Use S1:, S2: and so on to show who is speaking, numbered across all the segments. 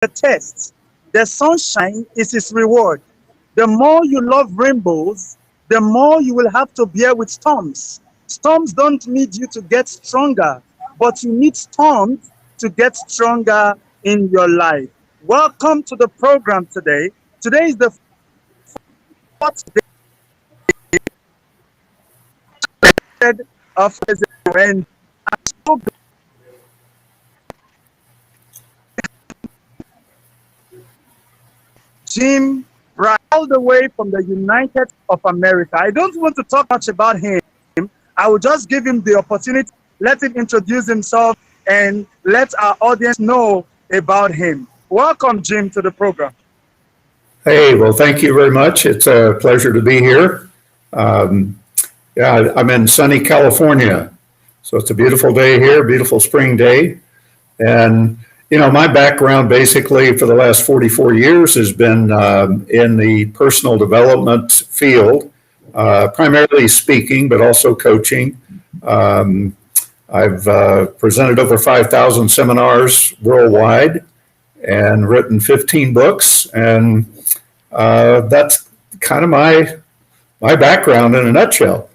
S1: the test. The sunshine is his reward. The more you love rainbows, the more you will have to bear with storms. Storms don't need you to get stronger, but you need storms to get stronger in your life. Welcome to the program today. Today is the fourth day of the and I'm so Jim Bright, all the way from the United States of America. I don't want to talk much about him. I will just give him the opportunity, let him introduce himself, and let our audience know about him. Welcome, Jim, to the program.
S2: Hey, well, thank you very much. It's a pleasure to be here. Um, yeah, I'm in sunny California, so it's a beautiful day here, beautiful spring day. And, my background basically for the last 44 years has been in the personal development field, primarily speaking, but also coaching. Um, I've presented over 5,000 seminars worldwide and written 15 books. And that's kind of my background in a nutshell.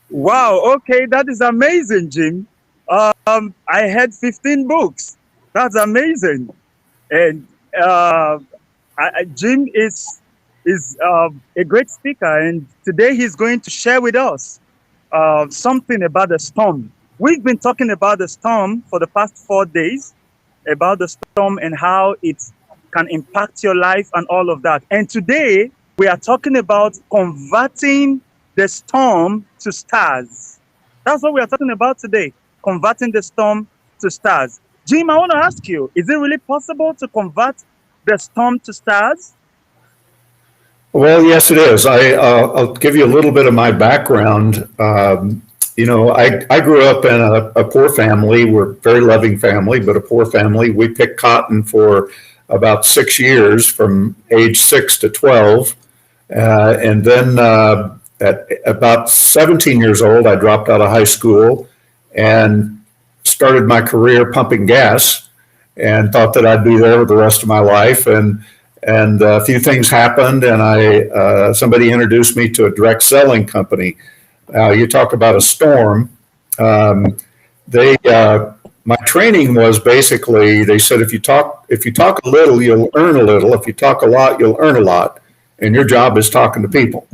S1: Wow, okay, that is amazing, Jim. I had 15 books. That's amazing. And Jim is a great speaker, and today he's going to share with us something about the storm. We've been talking about the storm for the past 4 days, about the storm and how it can impact your life and all of that. And today we are talking about converting the storm to stars. That's what we are talking about today, converting the storm to stars. Jim, I want to ask you, is it really possible to convert the storm to stars?
S2: Well, yes, it is. I'll give you a little bit of my background. I grew up in a poor family. We're a very loving family, but a poor family. We picked cotton for about 6 years, from age 6 to 12. And then at about 17 years old, I dropped out of high school and started my career pumping gas, and thought that I'd be there the rest of my life. And a few things happened, and somebody introduced me to a direct selling company. You talk about a storm. My training was basically, they said, if you talk a little, you'll earn a little. If you talk a lot, you'll earn a lot. And your job is talking to people.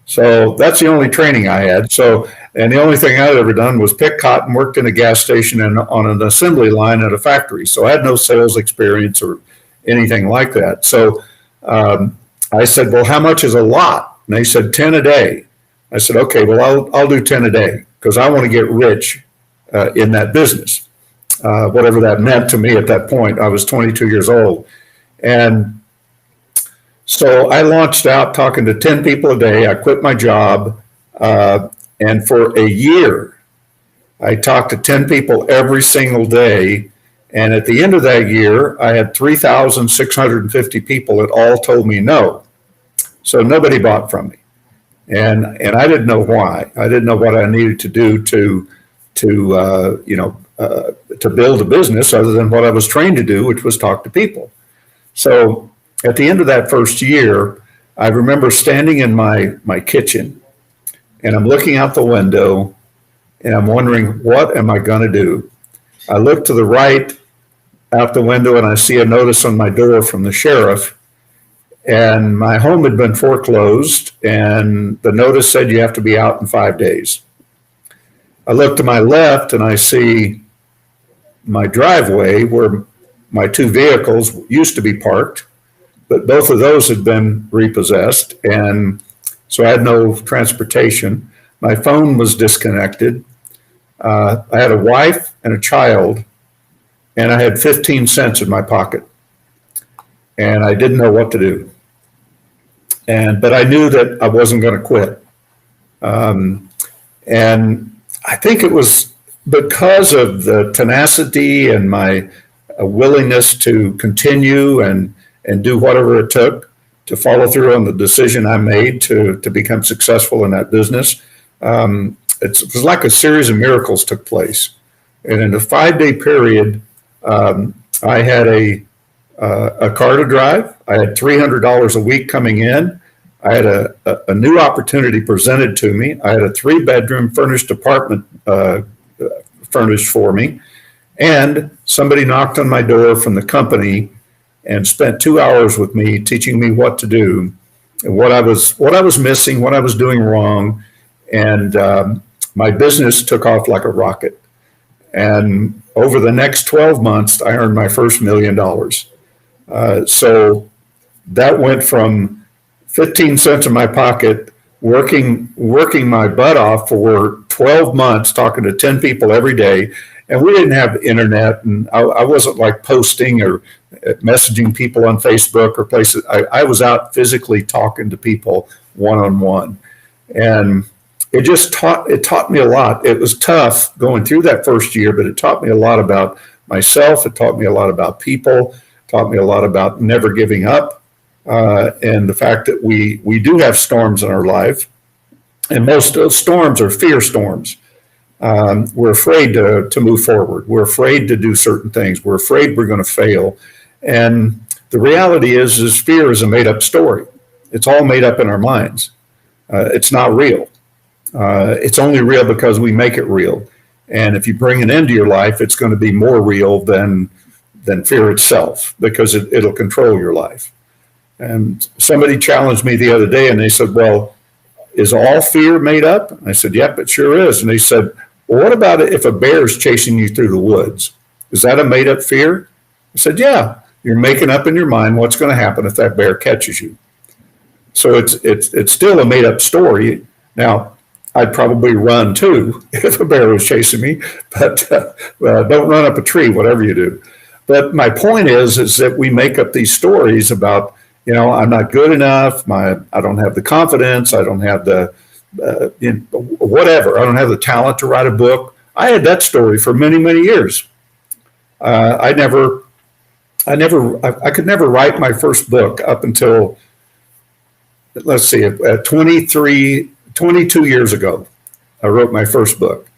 S2: So that's the only training I had. And the only thing I'd ever done was pick cotton, worked in a gas station and on an assembly line at a factory. So I had no sales experience or anything like that. So I said, well, how much is a lot? And they said 10 a day. I said, okay, well, I'll do 10 a day because I want to get rich in that business, whatever that meant to me at that point. I was 22 years old. And so I launched out talking to 10 people a day. I quit my job. And for a year, I talked to 10 people every single day. And at the end of that year, I had 3,650 people that all told me no. So nobody bought from me. And I didn't know why. I didn't know what I needed to do to build a business other than what I was trained to do, which was talk to people. So at the end of that first year, I remember standing in my kitchen, and I'm looking out the window, and I'm wondering, what am I going to do? I look to the right out the window, and I see a notice on my door from the sheriff. And my home had been foreclosed, and the notice said you have to be out in 5 days. I look to my left, and I see my driveway where my two vehicles used to be parked, but both of those had been repossessed, and so I had no transportation. My phone was disconnected. I had a wife and a child, and I had 15 cents in my pocket, and I didn't know what to do. But I knew that I wasn't going to quit. And I think it was because of the tenacity and my willingness to continue and do whatever it took to follow through on the decision I made to become successful in that business. It was like a series of miracles took place. And in a 5-day period, I had a car to drive. I had $300 a week coming in. I had a new opportunity presented to me. I had a 3-bedroom furnished apartment furnished for me. And somebody knocked on my door from the company and spent 2 hours with me, teaching me what to do, and what I was missing, what I was doing wrong. And my business took off like a rocket. And over the next 12 months, I earned my first $1 million. So that went from 15 cents in my pocket, working my butt off for 12 months, talking to 10 people every day. And we didn't have the internet, and I wasn't like posting or messaging people on Facebook or places. I was out physically talking to people one-on-one. And it taught me a lot. It was tough going through that first year, but it taught me a lot about myself. It taught me a lot about people, taught me a lot about never giving up, and the fact that we do have storms in our life. And most of those storms are fear storms. We're afraid to move forward. We're afraid to do certain things. We're afraid we're going to fail. And the reality is fear is a made-up story. It's all made up in our minds. It's not real. It's only real because we make it real. And if you bring it into your life, it's going to be more real than fear itself, because it'll control your life. And somebody challenged me the other day, and they said, well, is all fear made up? I said, yep, it sure is. And they said, well, what about if a bear is chasing you through the woods? Is that a made up fear? I said, yeah, you're making up in your mind what's going to happen if that bear catches you. So it's still a made up story. Now, I'd probably run too if a bear was chasing me, but don't run up a tree, whatever you do. But my point is that we make up these stories about, I'm not good enough. I don't have the confidence. I don't have the whatever. I don't have the talent to write a book. I had that story for many, many years. I could never write my first book up until, let's see, at 22 years ago. I wrote my first book,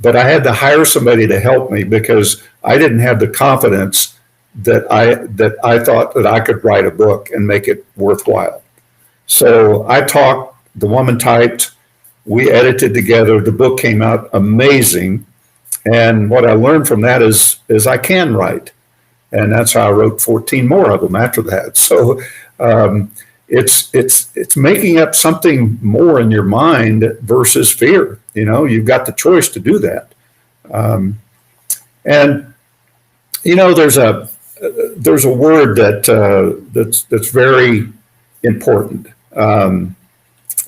S2: but I had to hire somebody to help me because I didn't have the confidence that I thought that I could write a book and make it worthwhile. So I talked, the woman typed, we edited together. The book came out amazing. And what I learned from that is I can write. And that's how I wrote 14 more of them after that. So it's making up something more in your mind versus fear. You've got the choice to do that. And there's a word that's very important, and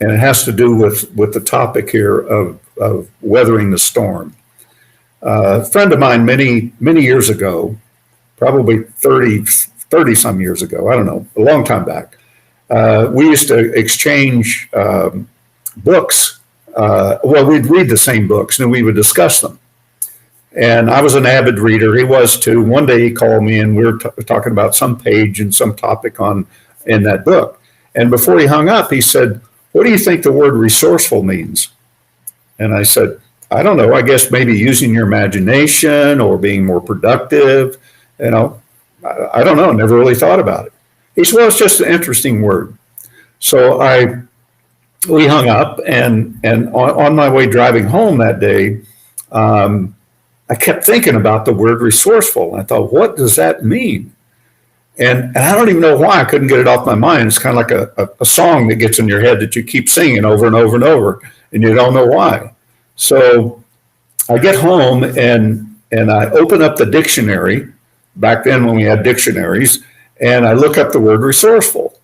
S2: it has to do with the topic here of weathering the storm. A friend of mine many years ago, probably 30 some years ago, I don't know, a long time back, we used to exchange books. We'd read the same books and we would discuss them. And I was an avid reader. He was too. One day he called me and we were talking about some page and some topic in that book. And before he hung up, he said, what do you think the word resourceful means? And I said, I don't know. I guess maybe using your imagination or being more productive. I don't know. Never really thought about it. He said, well, it's just an interesting word. So we hung up, and on my way driving home that day, I kept thinking about the word resourceful. And I thought, what does that mean? And I don't even know why I couldn't get it off my mind. It's kind of like a song that gets in your head that you keep singing over and over and over, and you don't know why. So I get home and I open up the dictionary, back then when we had dictionaries, and I look up the word resourceful.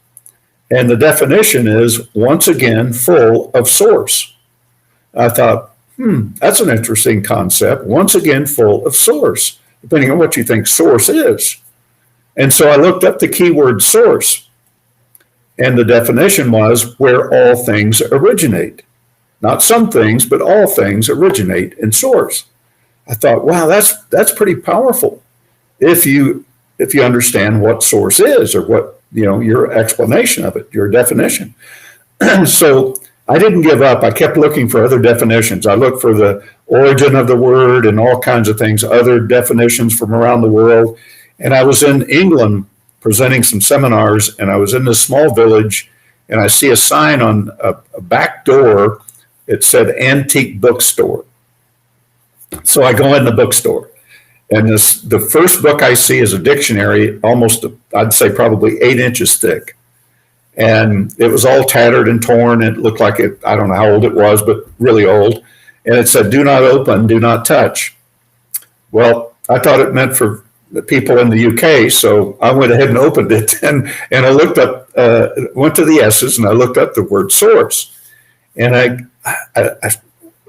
S2: And the definition is, once again, full of source. I thought, that's an interesting concept. Once again, full of source, depending on what you think source is. And so I looked up the keyword source, and the definition was where all things originate. Not some things, but all things originate in source. I thought, wow, that's pretty powerful if you understand what source is, or what, your explanation of it, your definition. So I didn't give up. I kept looking for other definitions. I looked for origin of the word and all kinds of things, other definitions from around the world. And I was in England presenting some seminars, and I was in this small village, and I see a sign on a back door. It said antique bookstore. So I go in the bookstore, and the first book I see is a dictionary, almost, I'd say probably 8 inches thick. And it was all tattered and torn. It looked like it, I don't know how old it was, but really old. And it said, do not open, do not touch. Well, I thought it meant for the people in the UK, so I went ahead and opened it, and I looked up, went to the S's, and I looked up the word source. And it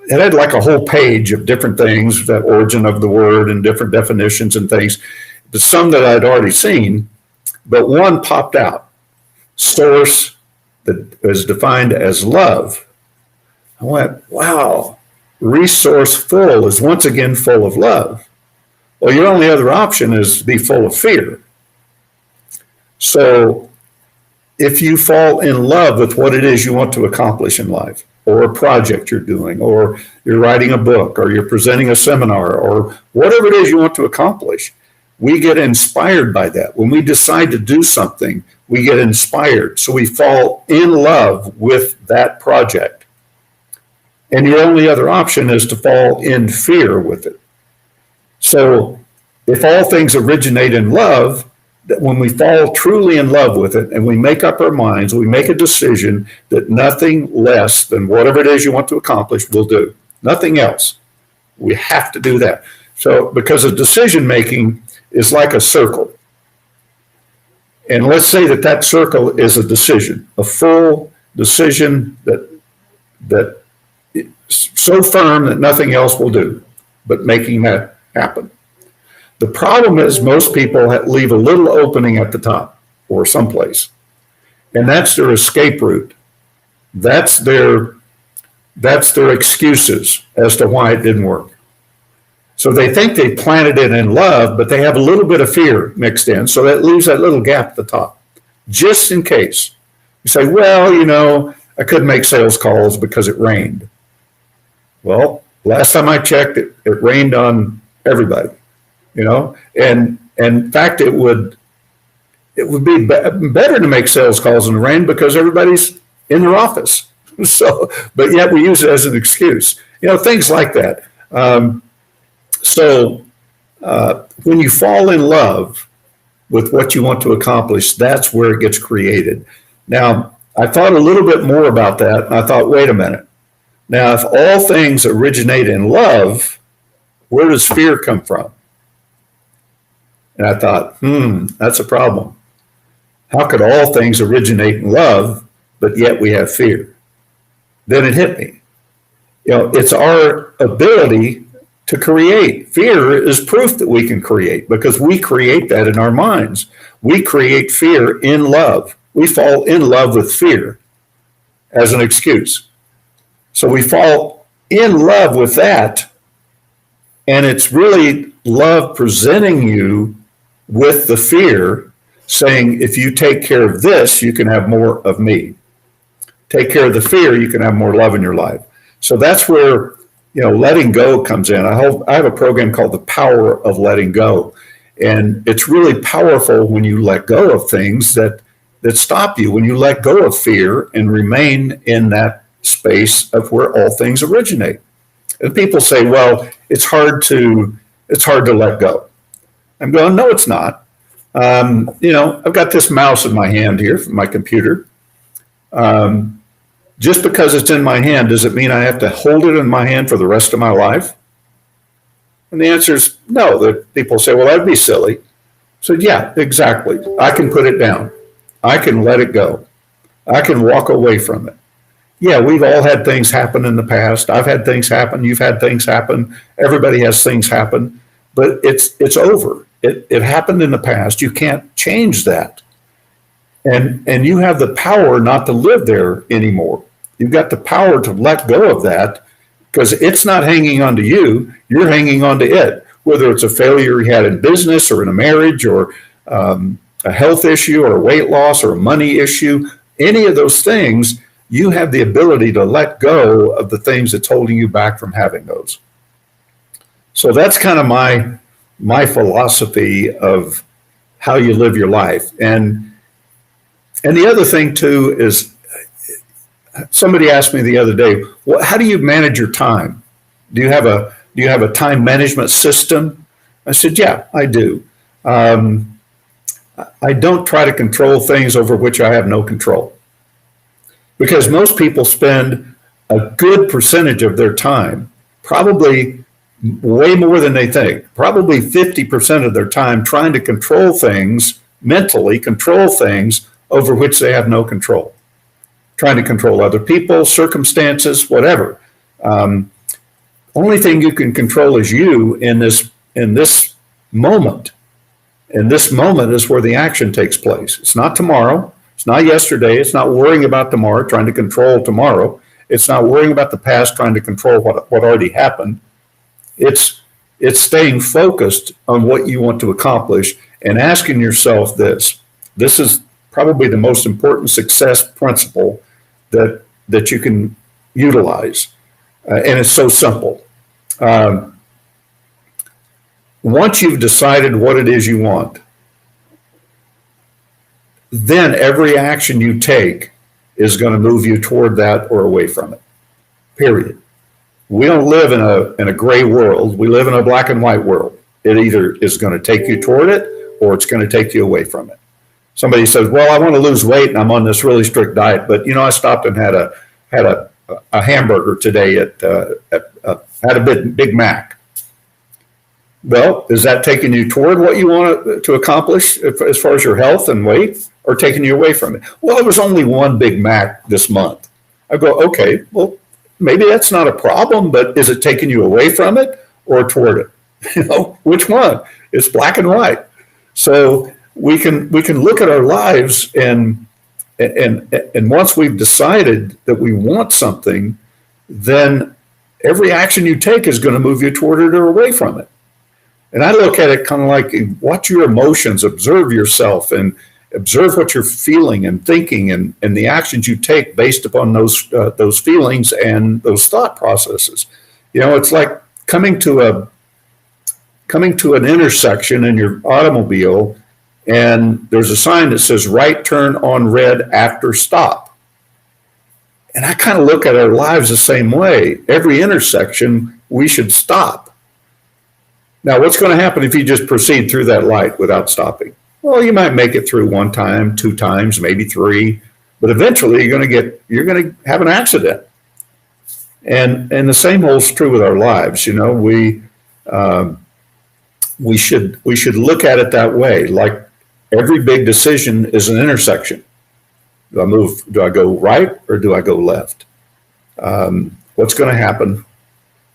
S2: had like a whole page of different things, the origin of the word and different definitions and things, but some that I'd already seen, but one popped out. Source that is defined as love. I went, wow, resourceful is once again full of love. Well, your only other option is to be full of fear. So if you fall in love with what it is you want to accomplish in life, or a project you're doing, or you're writing a book, or you're presenting a seminar, or whatever it is you want to accomplish, we get inspired by that. When we decide to do something, we get inspired. So we fall in love with that project. And the only other option is to fall in fear with it. So if all things originate in love, that when we fall truly in love with it and we make up our minds, we make a decision that nothing less than whatever it is you want to accomplish will do. Nothing else. We have to do that. So because of decision making is like a circle. And let's say that circle is a decision, a full decision that so firm that nothing else will do, but making that happen. The problem is most people leave a little opening at the top or someplace, and that's their escape route. That's their excuses as to why it didn't work. So they think they planted it in love, but they have a little bit of fear mixed in. So that leaves that little gap at the top, just in case. You say, well, I couldn't make sales calls because it rained. Well, last time I checked, it rained on everybody, and in fact, it would be better to make sales calls in the rain because everybody's in their office. So, but yet we use it as an excuse, things like that. So when you fall in love with what you want to accomplish, that's where it gets created. Now, I thought a little bit more about that, and I thought, wait a minute. Now, if all things originate in love, where does fear come from? And I thought, that's a problem. How could all things originate in love, but yet we have fear? Then it hit me. It's our ability to create. Fear is proof that we can create because we create that in our minds. We create fear in love. We fall in love with fear as an excuse. So we fall in love with that, and it's really love presenting you with the fear, saying, if you take care of this, you can have more of me. Take care of the fear, you can have more love in your life. So that's where letting go comes in. I have a program called The Power of Letting Go. And it's really powerful when you let go of things that stop you, when you let go of fear and remain in that space of where all things originate. And people say, well, it's hard to let go. I'm going, no, it's not. I've got this mouse in my hand here from my computer. Just because it's in my hand, does it mean I have to hold it in my hand for the rest of my life? And the answer is no. The people say, well, that'd be silly. So yeah, exactly. I can put it down. I can let it go. I can walk away from it. Yeah, we've all had things happen in the past. I've had things happen. You've had things happen. Everybody has things happen. But it's over. It happened in the past. You can't change that. And you have the power not to live there anymore. You've got the power to let go of that because it's not hanging on to you. You're hanging on to it, whether it's a failure you had in business or in a marriage or a health issue or a weight loss or a money issue, any of those things, you have the ability to let go of the things that's holding you back from having those. So that's kind of my philosophy of how you live your life. And the other thing too is somebody asked me the other day, well, how do you manage your time? Do you have a time management system? I said, yeah, I do. Um, I don't try to control things over which I have no control, because most people spend a good percentage of their time, probably way more than they think, probably 50% of their time trying to control things, mentally control things over which they have no control, trying to control other people, circumstances, whatever. Um, Only thing you can control is you in this moment. And this moment is where the action takes place. It's not tomorrow. It's not yesterday. It's not worrying about tomorrow, trying to control tomorrow. It's not worrying about the past, trying to control what already happened. It's it's staying focused on what you want to accomplish and asking yourself this. This is probably the most important success principle that you can utilize, and it's so simple. Um, Once you've decided what it is you want, then every action you take is going to move you toward that or away from it. Period. We don't live in a gray world. We live in a black and white world. It either is going to take you toward it or it's going to take you away from it. Somebody says, "Well, I want to lose weight and I'm on this really strict diet, but I stopped and had a hamburger today had a Big Mac." Well, is that taking you toward what you want to accomplish as far as your health and weight, or taking you away from it? Well, it was only one Big Mac this month. I go, okay, well, maybe that's not a problem, but is it taking you away from it or toward it? Which one? It's black and white. So we can look at our lives, and once we've decided that we want something, then every action you take is going to move you toward it or away from it. And I look at it kind of like, watch your emotions, observe yourself, and observe what you're feeling and thinking, and the actions you take based upon those feelings and those thought processes. It's like coming to an intersection in your automobile, and there's a sign that says right turn on red after stop. And I kind of look at our lives the same way. Every intersection, we should stop. Now, what's going to happen if you just proceed through that light without stopping? Well, you might make it through one time, two times, maybe three, but eventually you're going to have an accident. And the same holds true with our lives. We should look at it that way. Like every big decision is an intersection. Do I go right or do I go left? What's going to happen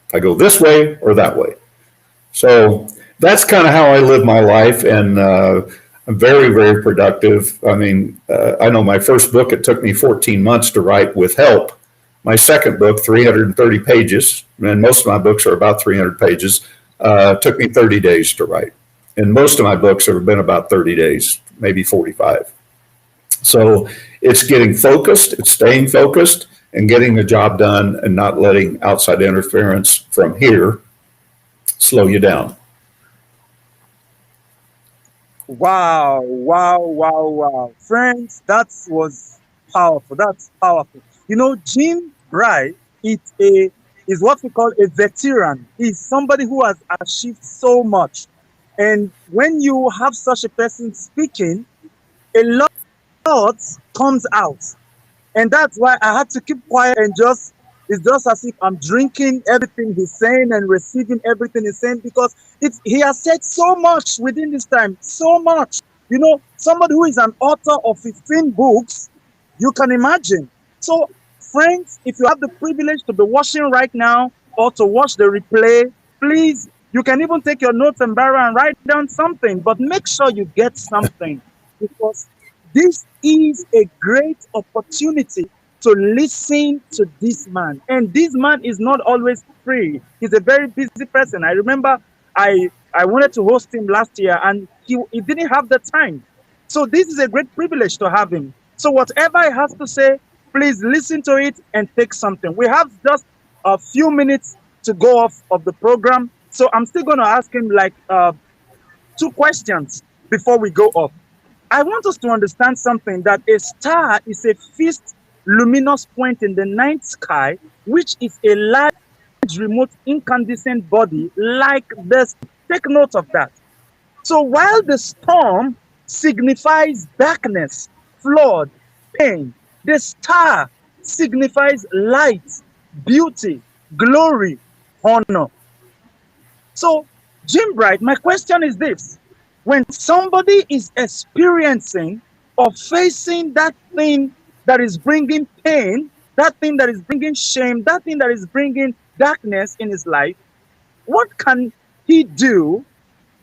S2: if I go this way or that way? So that's kind of how I live my life, and I'm very, very productive. I mean, I know my first book, it took me 14 months to write with help. My second book, 330 pages, and most of my books are about 300 pages, took me 30 days to write. And most of my books have been about 30 days, maybe 45. So it's getting focused, it's staying focused, and getting the job done, and not letting outside interference from here slow you down.
S1: Wow, wow, wow, wow. Friends, that was powerful. That's powerful. Jim Wright is what we call a veteran. He's somebody who has achieved so much. And when you have such a person speaking, a lot comes out. And that's why I had to keep quiet and it's just as if I'm drinking everything he's saying and receiving everything he's saying, because he has said so much within this time, so much. Somebody who is an author of 15 books, you can imagine. So, friends, if you have the privilege to be watching right now or to watch the replay, please, you can even take your notes and barrel and write down something, but make sure you get something, because this is a great opportunity to listen to this man. And this man is not always free. He's a very busy person. I remember I wanted to host him last year, and he didn't have the time. So this is a great privilege to have him. So whatever he has to say, please listen to it and take something. We have just a few minutes to go off of the program. So I'm still going to ask him like two questions before we go up. I want us to understand something, that a star is a fixed luminous point in the night sky, which is a large remote incandescent body like this. Take note of that. So while the storm signifies darkness, flood, pain, the star signifies light, beauty, glory, honor. So, Jim Bright, my question is this: when somebody is experiencing or facing that thing that is bringing pain, that thing that is bringing shame, that thing that is bringing darkness in his life, what can he do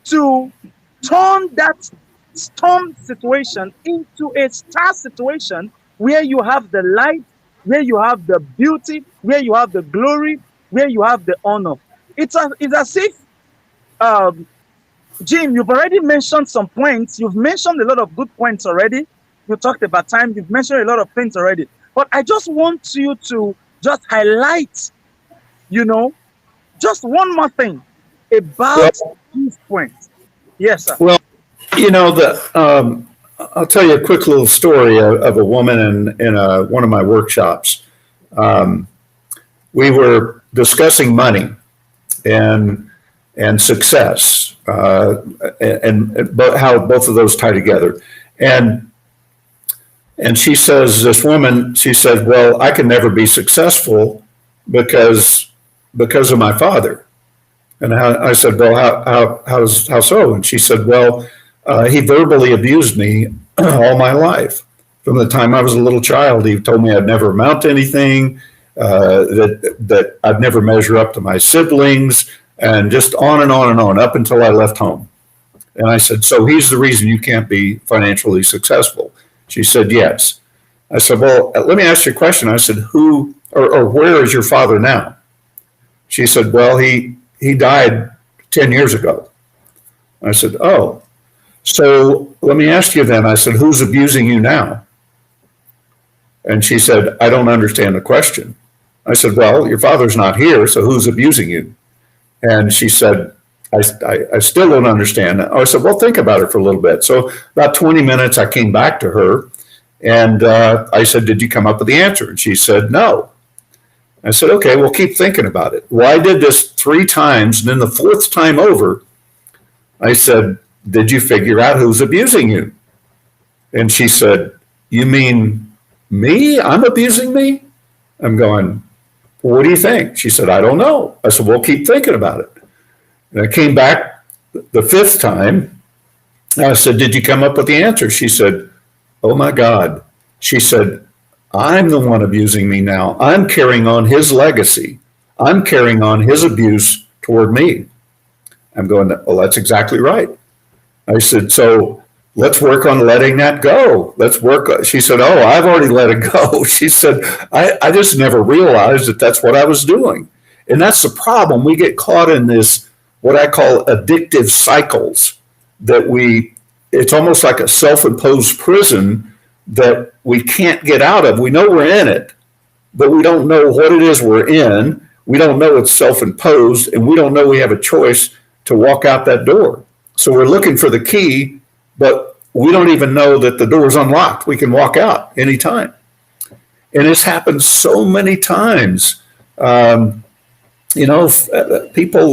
S1: to turn that storm situation into a star situation where you have the light, where you have the beauty, where you have the glory, where you have the honor? It's as if, um, Jim, you've already mentioned some points. You've mentioned a lot of good points already. You talked about time. You've mentioned a lot of things already. But I just want you to just highlight, you know, just one more thing
S2: Well,
S1: about these points. Yes, sir.
S2: well, I'll tell you a quick little story of a woman in one of my workshops. Um, we were discussing money and success, how both of those tie together. And she says, this woman, she said, "Well, I can never be successful because of my father." And I said, "Well, how so?" And she said, "Well, he verbally abused me all my life. From the time I was a little child, he told me I'd never amount to anything, that I'd never measure up to my siblings, and just on and on and on, up until I left home." And I said, "So he's the reason you can't be financially successful?" She said, "Yes." I said, "Well, let me ask you a question." I said, "Who or where is your father now?" She said, "Well, he died 10 years ago." I said, "Oh, so let me ask you then." I said, "Who's abusing you now?" And she said, "I don't understand the question." I said, "Well, your father's not here, so who's abusing you?" And she said, I still don't understand. I said, "Well, think about it for a little bit." So about 20 minutes, I came back to her and I said, "Did you come up with the answer?" And she said, "No." I said, "Okay, well, keep thinking about it." Well, I did this 3 times, and then the 4th time over, I said, "Did you figure out who's abusing you?" And she said, "You mean me? I'm abusing me?" I'm going, "What do you think?" She said, "I don't know." I said, "Well, keep thinking about it." And I came back the 5th time. I said, "Did you come up with the answer?" She said, "Oh my God." She said, "I'm the one abusing me now. I'm carrying on his legacy. I'm carrying on his abuse toward me." I'm going, "Well, that's exactly right." I said, "So let's work on letting that go. Let's work." She said, "Oh, I've already let it go." She said, I just never realized that that's what I was doing." And that's the problem. We get caught in this, what I call addictive cycles, that it's almost like a self-imposed prison that we can't get out of. We know we're in it, but we don't know what it is we're in. We don't know it's self-imposed, and we don't know we have a choice to walk out that door. So we're looking for the key, but we don't even know that the door is unlocked. We can walk out anytime. And it's happened so many times. People,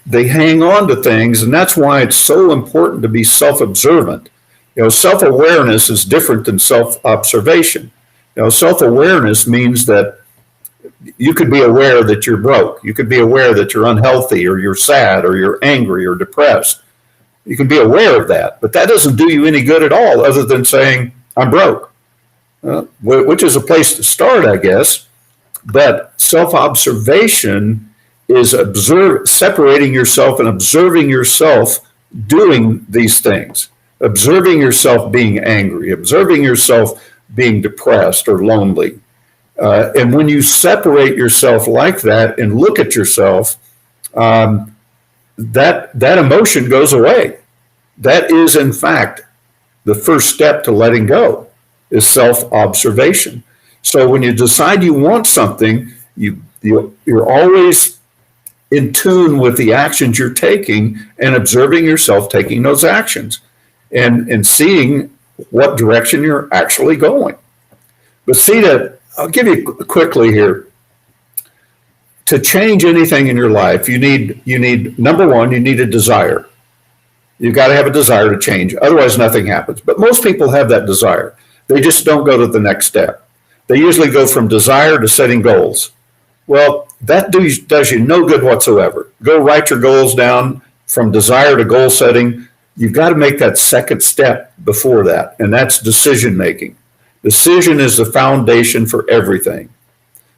S2: they hang on to things, and that's why it's so important to be self-observant. Self-awareness is different than self-observation. Self-awareness means that you could be aware that you're broke. You could be aware that you're unhealthy, or you're sad, or you're angry, or depressed. You can be aware of that, but that doesn't do you any good at all, other than saying, "I'm broke," which is a place to start, I guess. But self-observation is separating yourself and observing yourself doing these things, observing yourself being angry, observing yourself being depressed or lonely. And when you separate yourself like that and look at yourself, that emotion goes away. That is, in fact, the first step to letting go, is self-observation. So when you decide you want something, you're always in tune with the actions you're taking and observing yourself taking those actions and seeing what direction you're actually going. But see that, I'll give you quickly here, to change anything in your life, you need number one, you need a desire. You've got to have a desire to change. Otherwise, nothing happens. But most people have that desire. They just don't go to the next step. They usually go from desire to setting goals. Well, that does you no good whatsoever. Go write your goals down from desire to goal setting. You've got to make that second step before that, and that's decision making. Decision is the foundation for everything.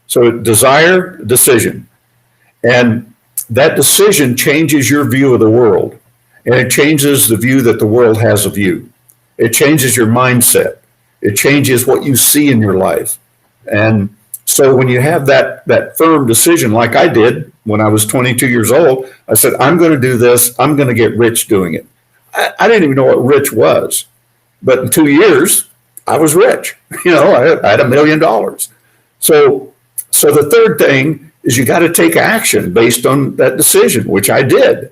S2: So desire, decision. And that decision changes your view of the world. And it changes the view that the world has of you. It changes your mindset. It changes what you see in your life. And so when you have that firm decision, like I did when I was 22 years old, I said, I'm going to do this. I'm going to get rich doing it. I didn't even know what rich was. But in 2 years, I was rich. I had $1 million. So the third thing is you got to take action based on that decision, which I did.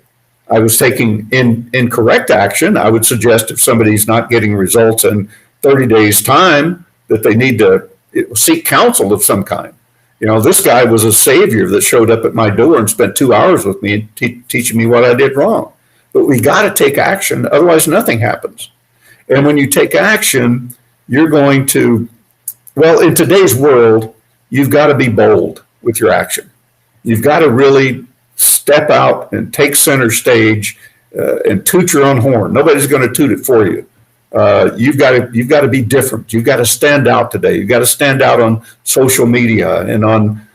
S2: I was taking incorrect action. I would suggest if somebody's not getting results in 30 days' time, that they need to seek counsel of some kind. This guy was a savior that showed up at my door and spent 2 hours with me teaching me what I did wrong. But we got to take action, otherwise nothing happens. And when you take action, you're going to, well, in today's world, you've got to be bold with your action. You've got to really step out and take center stage and toot your own horn. Nobody's going to toot it for you. You've got to be different. You've got to stand out today. You've got to stand out on social media and on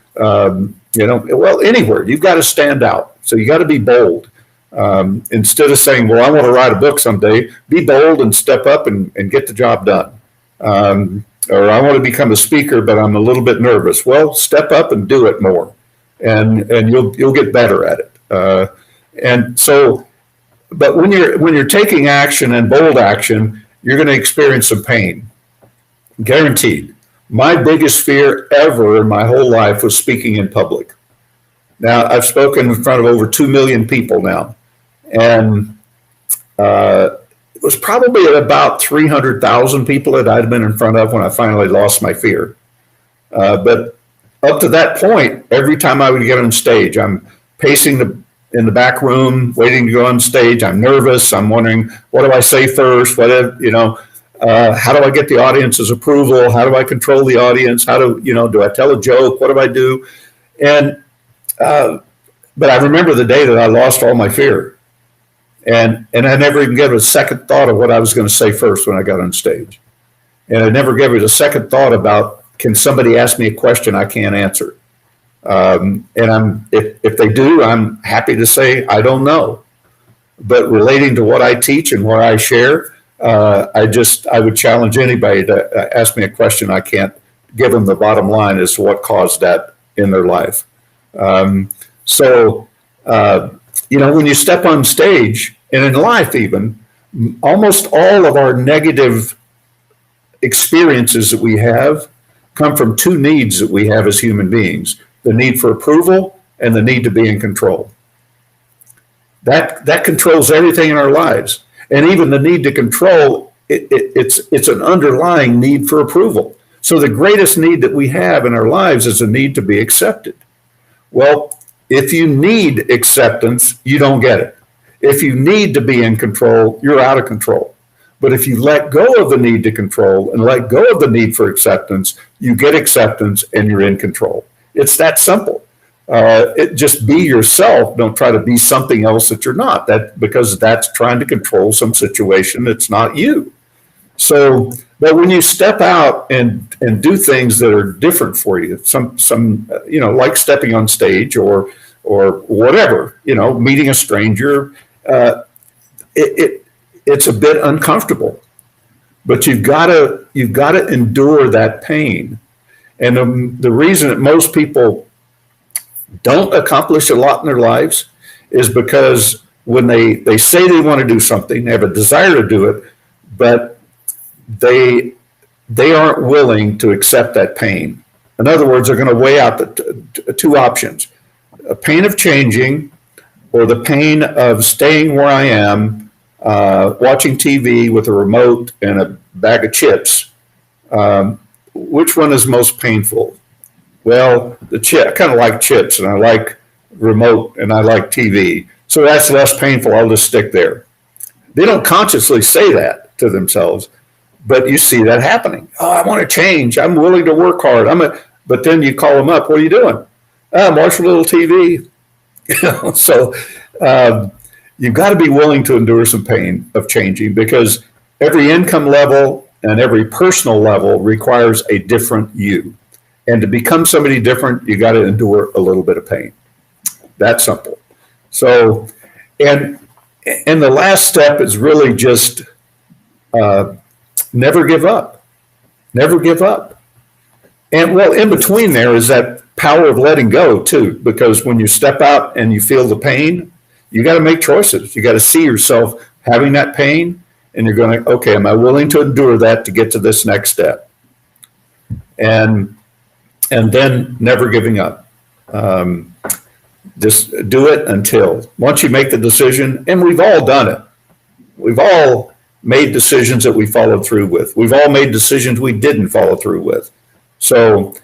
S2: anywhere. You've got to stand out. So you got to be bold. Instead of saying, well, I want to write a book someday, be bold and step up and get the job done. Or I want to become a speaker, but I'm a little bit nervous. Well, step up and do it more, and you'll get better at it. And so, but when you're taking action and bold action, you're going to experience some pain, guaranteed. My biggest fear ever in my whole life was speaking in public. Now, I've spoken in front of over 2 million people now, and it was probably at about 300,000 people that I'd been in front of when I finally lost my fear. But up to that point, every time I would get on stage, I'm pacing in the back room, waiting to go on stage. I'm nervous. I'm wondering, what do I say first? How do I get the audience's approval? How do I control the audience? Do I tell a joke? What do I do? And but I remember the day that I lost all my fear. And I never even gave it a second thought of what I was going to say first when I got on stage. And I never gave it a second thought about, can somebody ask me a question I can't answer? And if they do, I'm happy to say I don't know. But relating to what I teach and what I share, I would challenge anybody to ask me a question I can't give them the bottom line as to what caused that in their life. When you step on stage, and in life even, almost all of our negative experiences that we have come from two needs that we have as human beings: the need for approval and the need to be in control. That controls everything in our lives. And even the need to control, it's an underlying need for approval. So the greatest need that we have in our lives is a need to be accepted. Well, if you need acceptance, you don't get it. If you need to be in control, you're out of control. But if you let go of the need to control and let go of the need for acceptance, you get acceptance and you're in control. It's that simple. Just be yourself. Don't try to be something else that you're not. Because that's trying to control some situation that's not you. So, but when you step out and do things that are different for you, like stepping on stage or whatever, meeting a stranger, it's a bit uncomfortable, but you've got to endure that pain. And the reason that most people don't accomplish a lot in their lives is because when they say they want to do something, they have a desire to do it, but they aren't willing to accept that pain. In other words, they're going to weigh out the two options. a pain of changing or the pain of staying where I am, watching TV with a remote and a bag of chips, which one is most painful? Well, the chip, I kind of like chips and I like remote and I like TV. So that's less painful. I'll just stick there. They don't consciously say that to themselves, but you see that happening. Oh, I want to change. I'm willing to work hard. But then you call them up. What are you doing? I'm watching a little TV. So you've got to be willing to endure some pain of changing, because every income level and every personal level requires a different you. And to become somebody different, you got to endure a little bit of pain. That's simple. So, and the last step is really just never give up. Never give up. And well, in between there is that power of letting go too, because when you step out and you feel the pain, you got to make choices. You got to see yourself having that pain, and you're going to, okay, am I willing to endure that to get to this next step? And then never giving up. Just do it until once you make the decision, and we've all done it. We've all made decisions that we followed through with. We've all made decisions we didn't follow through with. So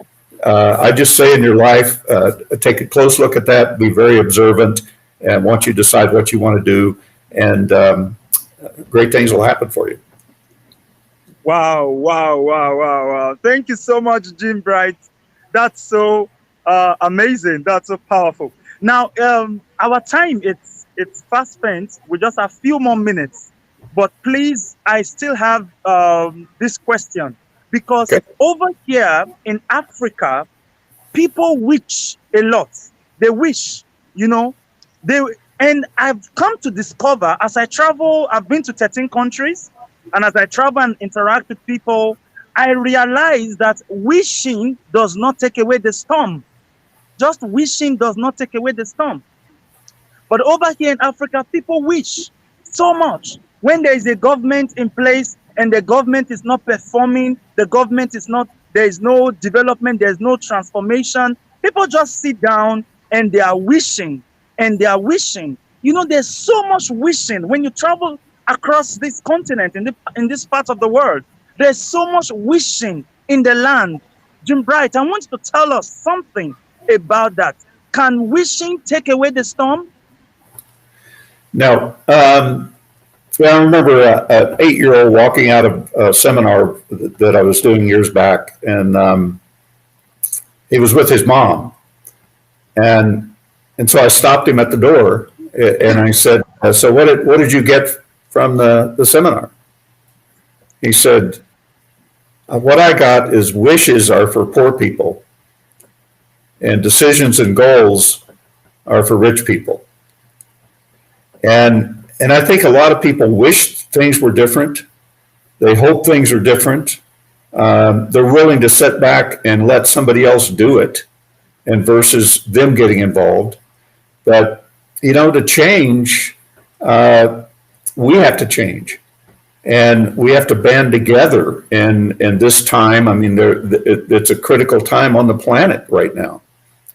S2: I just say in your life, take a close look at that, be very observant, and once you decide what you want to do, and great things will happen for you.
S1: Wow, wow, wow, wow, wow. Thank you so much, Jim Bright. That's so amazing. That's so powerful. Now, our time, it's fast spent. We just have a few more minutes. But please, I still have this question. Because over here in Africa, people wish a lot. They wish, and I've come to discover as I travel, I've been to 13 countries, and as I travel and interact with people, I realize that wishing does not take away the storm. Just wishing does not take away the storm. But over here in Africa, people wish so much. When there is a government in place and the government is not performing, there is no development, there's no transformation, people just sit down and they are wishing and they are wishing. There's so much wishing when you travel across this continent, in this part of the world. There's so much wishing in the land. Jim Bright, I want you to tell us something about that. Can wishing take away the storm?
S2: No. I remember an 8-year-old walking out of a seminar that I was doing years back, and he was with his mom. And so I stopped him at the door, and I said, so what did you get from the seminar? He said, what I got is wishes are for poor people, and decisions and goals are for rich people. And I think a lot of people wish things were different. They hope things are different. They're willing to sit back and let somebody else do it, and versus them getting involved. But, to change, we have to change. And we have to band together. And this time, it's a critical time on the planet right now.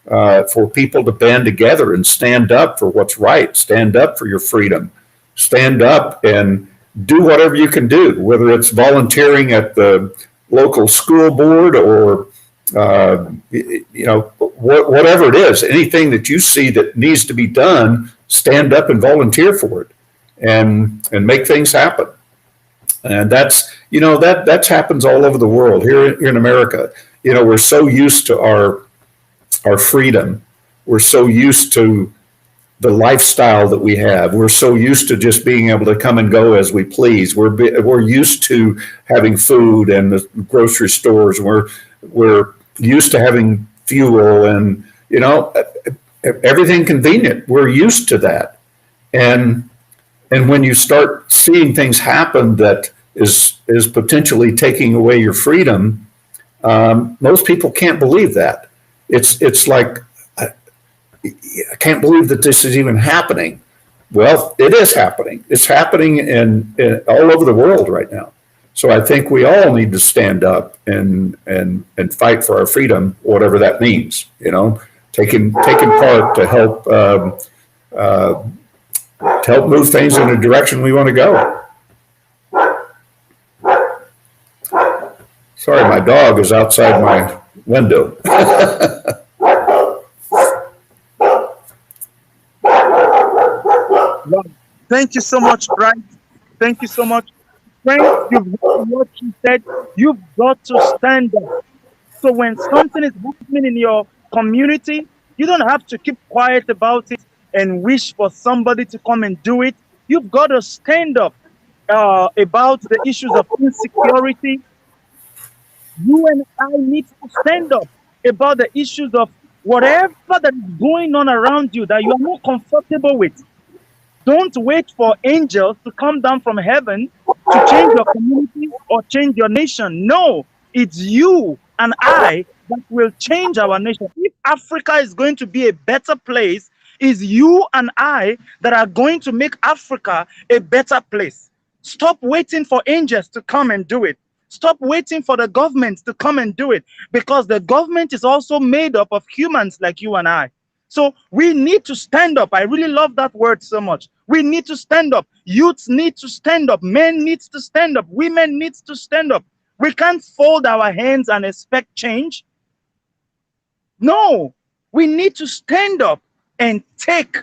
S2: For people to band together and stand up for what's right, stand up for your freedom, stand up and do whatever you can do, whether it's volunteering at the local school board or, whatever it is, anything that you see that needs to be done, stand up and volunteer for it and make things happen. And that's happens all over the world. Here in America, we're so used to our freedom. We're so used to the lifestyle that we have. We're so used to just being able to come and go as we please. We're used to having food and the grocery stores. We're used to having fuel and everything convenient. We're used to that. And when you start seeing things happen that is potentially taking away your freedom, most people can't believe that. It's like, I can't believe that this is even happening. Well, it is happening. It's happening in all over the world right now. So I think we all need to stand up and fight for our freedom, whatever that means. taking part uh, to help move things in the direction we want to go. Sorry, my dog is outside my window.
S1: Wow. Thank you so much, Bright. Thank you so much. Frank, you've heard what you said. You've got to stand up. So when something is happening in your community, you don't have to keep quiet about it and wish for somebody to come and do it. You've got to stand up about the issues of insecurity. You and I need to stand up about the issues of whatever that is going on around you that you are not comfortable with. Don't wait for angels to come down from heaven to change your community or change your nation. No, it's you and I that will change our nation. If Africa is going to be a better place, it's you and I that are going to make Africa a better place. Stop waiting for angels to come and do it. Stop waiting for the government to come and do it, because the government is also made up of humans like you and I. So we need to stand up. I really love that word so much. We need to stand up. Youths need to stand up. Men need to stand up. Women need to stand up. We can't fold our hands and expect change. No, we need to stand up and take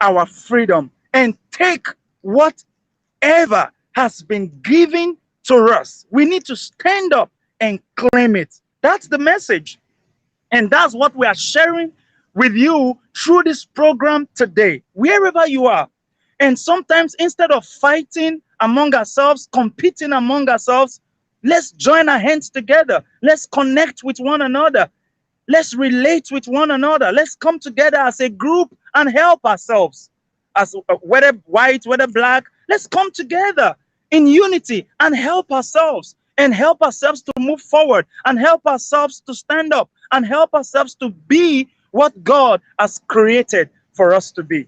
S1: our freedom and take whatever has been given to us. We need to stand up and claim it. That's the message. And that's what we are sharing with you through this program today, wherever you are. And sometimes instead of fighting among ourselves, competing among ourselves, let's join our hands together. Let's connect with one another. Let's relate with one another. Let's come together as a group and help ourselves. As whether white, whether black, let's come together in unity and help ourselves to move forward and help ourselves to stand up and help ourselves to be what God has created for us to be.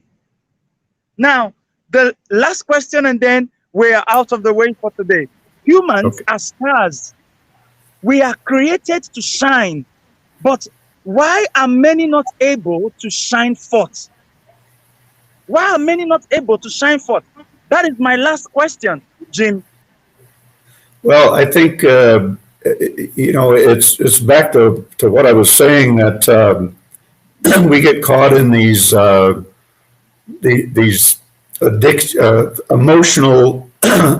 S1: Now, the last question, and then we are out of the way for today. Humans are stars. We are created to shine, but why are many not able to shine forth? Why are many not able to shine forth? That is my last question, Jim.
S2: Well, I think it's back to what I was saying, that we get caught in these emotional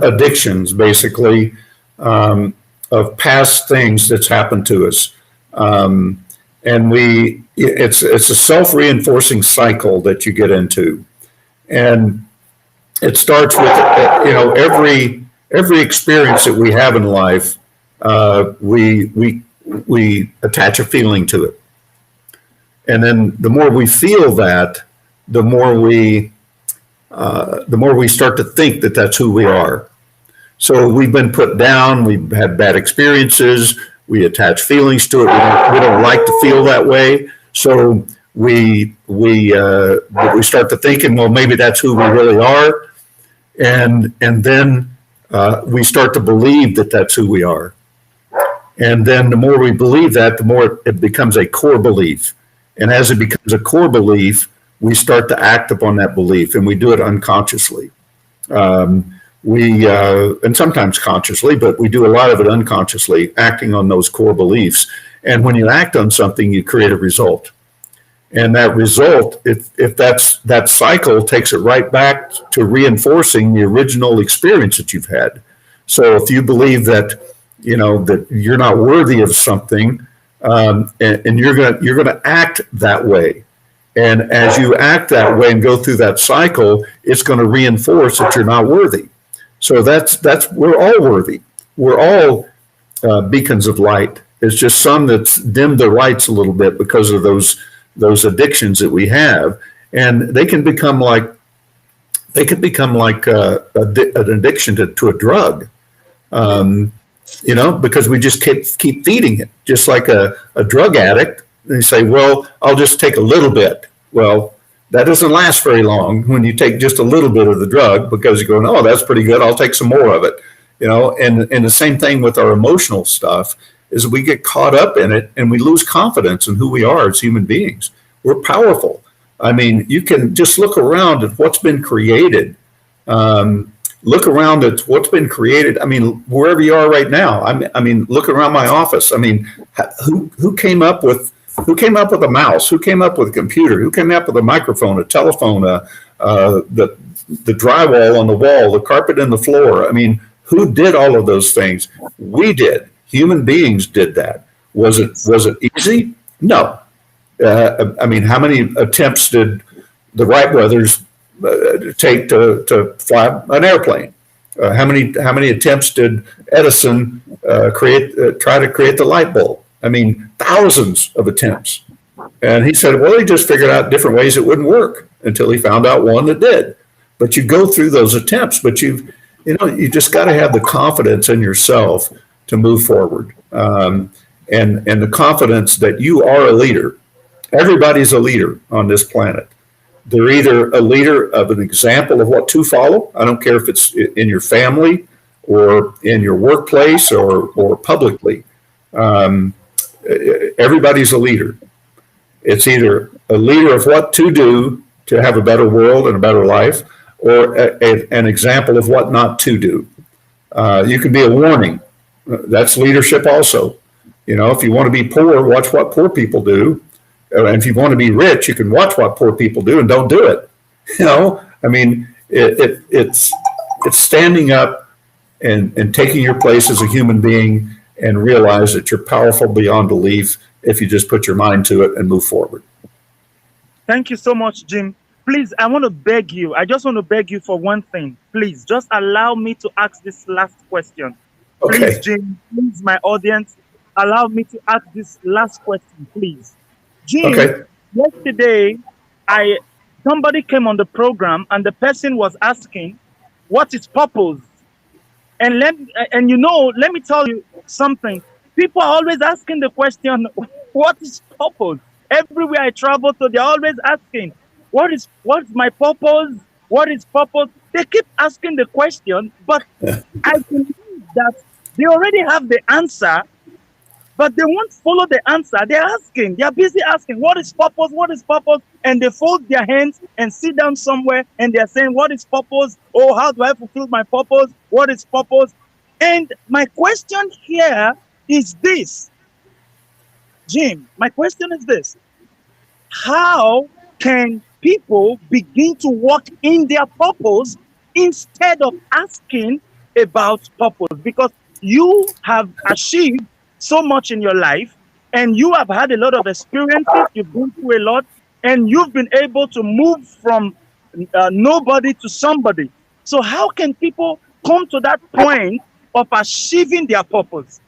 S2: addictions, basically, of past things that's happened to us, and it's a self-reinforcing cycle that you get into, and it starts with every experience that we have in life. We attach a feeling to it. And then the more we feel that, the more we start to think that that's who we are. So we've been put down. We've had bad experiences. We attach feelings to it. We don't like to feel that way. So we start to thinking, well, maybe that's who we really are, and then we start to believe that that's who we are. And then the more we believe that, the more it becomes a core belief. And as it becomes a core belief, we start to act upon that belief, and we do it unconsciously. And sometimes consciously, but we do a lot of it unconsciously, acting on those core beliefs. And when you act on something, you create a result. And that result, if that cycle takes it right back to reinforcing the original experience that you've had. So if you believe that that you're not worthy of something, and you're gonna act that way, and as you act that way and go through that cycle, it's going to reinforce that you're not worthy. So that's we're all worthy. We're all beacons of light. It's just some that's dimmed the lights a little bit because of those addictions that we have, and they can become like an addiction to a drug. Because we just keep feeding it, just like a drug addict. They say, well, I'll just take a little bit. Well, that doesn't last very long when you take just a little bit of the drug, because you're going, oh, that's pretty good, I'll take some more of it. And the same thing with our emotional stuff is we get caught up in it and we lose confidence in who we are as human beings. We're powerful. I mean, you can just look around at what's been created. Look around at what's been created. I mean, wherever you are right now. I mean, look around my office. I mean, who came up with a mouse? Who came up with a computer? Who came up with a microphone, a telephone, the drywall on the wall, the carpet in the floor? I mean, who did all of those things? We did. Human beings did that. Was it easy? No. I mean, how many attempts did the Wright brothers take to fly an airplane? How many attempts did Edison try to create the light bulb? I mean, thousands of attempts. And he said, well, he just figured out different ways it wouldn't work until he found out one that did. But you go through those attempts, but you just got to have the confidence in yourself to move forward, and the confidence that you are a leader. Everybody's a leader on this planet. They're either a leader of an example of what to follow. I don't care if it's in your family or in your workplace or publicly. Everybody's a leader. It's either a leader of what to do to have a better world and a better life, or an example of what not to do. You can be a warning. That's leadership also. If you want to be poor, watch what poor people do. And if you want to be rich, you can watch what poor people do and don't do it. I mean, it's standing up and taking your place as a human being and realize that you're powerful beyond belief if you just put your mind to it and move forward.
S1: Thank you so much, Jim. Please, I just want to beg you for one thing. Please, just allow me to ask this last question.
S2: Okay.
S1: Please, Jim, please, my audience, allow me to ask this last question, please. Jim,
S2: okay.
S1: Yesterday, somebody came on the program and the person was asking, what is purpose? And let me tell you something. People are always asking the question, what is purpose? Everywhere I travel to, they're always asking, what's my purpose? What is purpose? They keep asking the question, but I believe that they already have the answer, but they won't follow the answer. They're busy asking, what is purpose? What is purpose? And they fold their hands and sit down somewhere and they're saying, what is purpose? Oh, how do I fulfill my purpose? What is purpose? And my question here is this, Jim, my question is this: how can people begin to walk in their purpose instead of asking about purpose? Because you have achieved so much in your life and you have had a lot of experiences, you've been through a lot, and you've been able to move from nobody to somebody. So how can people come to that point of achieving their purpose?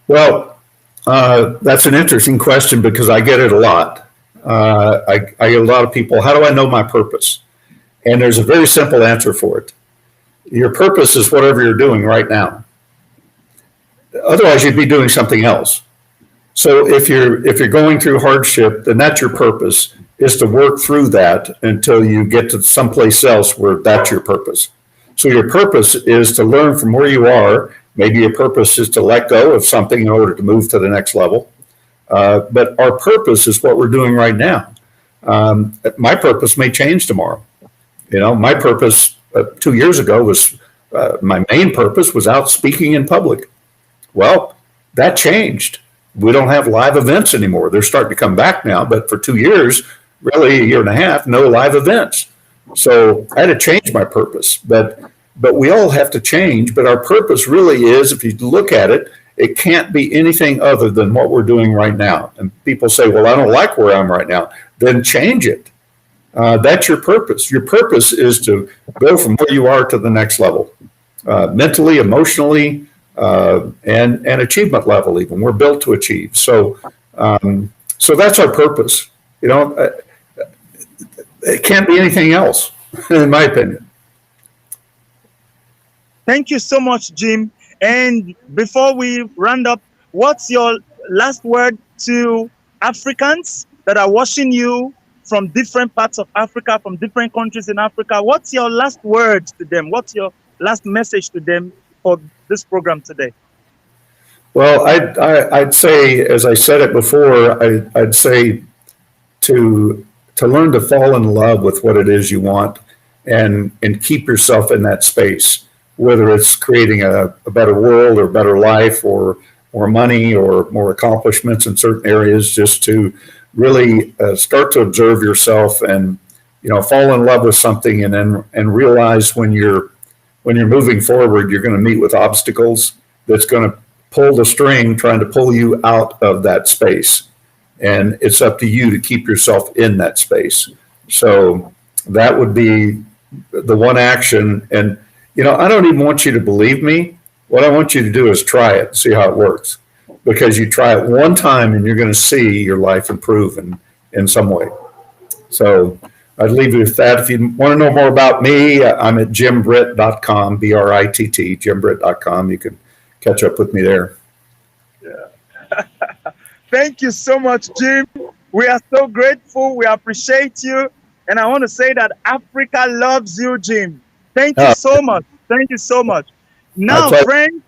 S2: Well, that's an interesting question because I get it a lot. I get a lot of people, how do I know my purpose? And there's a very simple answer for it. Your purpose is whatever you're doing right now. Otherwise, you'd be doing something else. So if you're going through hardship, then that's your purpose, is to work through that until you get to someplace else where that's your purpose. So your purpose is to learn from where you are. Maybe your purpose is to let go of something in order to move to the next level. But our purpose is what we're doing right now. My purpose may change tomorrow. My purpose 2 years ago was, my main purpose was out speaking in public. Well, that changed. We don't have live events anymore. They're starting to come back now, but for 2 years, really a year and a half, no live events. So I had to change my purpose, but we all have to change. But our purpose really is, if you look at it, it can't be anything other than what we're doing right now. And people say, well, I don't like where I'm right now. Then change it. That's your purpose. Your purpose is to go from where you are to the next level, mentally, emotionally, and achievement level even. We're built to achieve. So that's our purpose. It can't be anything else, in my opinion.
S1: Thank you so much, Jim. And before we round up, what's your last word to Africans that are watching you from different parts of Africa, from different countries in Africa? What's your last word to them? What's your last message to them for this program today?
S2: Well, I'd say, as I said it before, I'd say to learn to fall in love with what it is you want and keep yourself in that space, whether it's creating a better world or better life or more money or more accomplishments in certain areas, just to really start to observe yourself and fall in love with something, and then and realize when you're moving forward, you're going to meet with obstacles that's going to pull the string, trying to pull you out of that space. And it's up to you to keep yourself in that space. So that would be the one action. And, I don't even want you to believe me. What I want you to do is try it, see how it works. Because you try it one time and you're going to see your life improve in some way. So I'd leave you with that. If you want to know more about me, I'm at jimbritt.com, BRITT, jimbritt.com. You can catch up with me there.
S1: Yeah. Thank you so much, Jim. We are so grateful. We appreciate you. And I want to say that Africa loves you, Jim. Thank you so much. Thank you so much. Now, friends,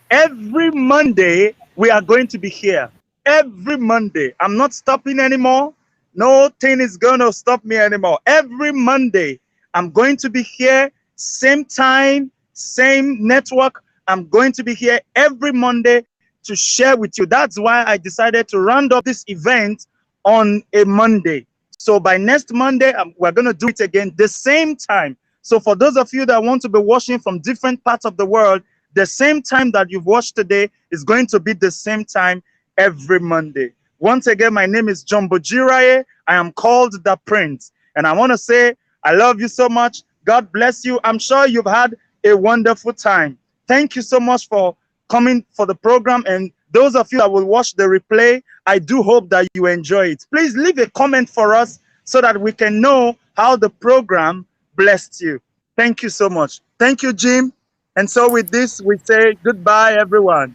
S1: every Monday, we are going to be here. Every Monday. I'm not stopping anymore. No thing is going to stop me anymore. Every Monday, I'm going to be here, same time, same network. I'm going to be here every Monday to share with you. That's why I decided to round up this event on a Monday. So by next Monday, we're going to do it again the same time. So for those of you that want to be watching from different parts of the world, the same time that you've watched today is going to be the same time every Monday. Once again, my name is Jumbo Jiraye. I am called the Prince. And I want to say, I love you so much. God bless you. I'm sure you've had a wonderful time. Thank you so much for coming for the program. And those of you that will watch the replay, I do hope that you enjoy it. Please leave a comment for us so that we can know how the program blessed you. Thank you so much. Thank you, Jim. And so with this, we say goodbye, everyone.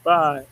S1: Bye.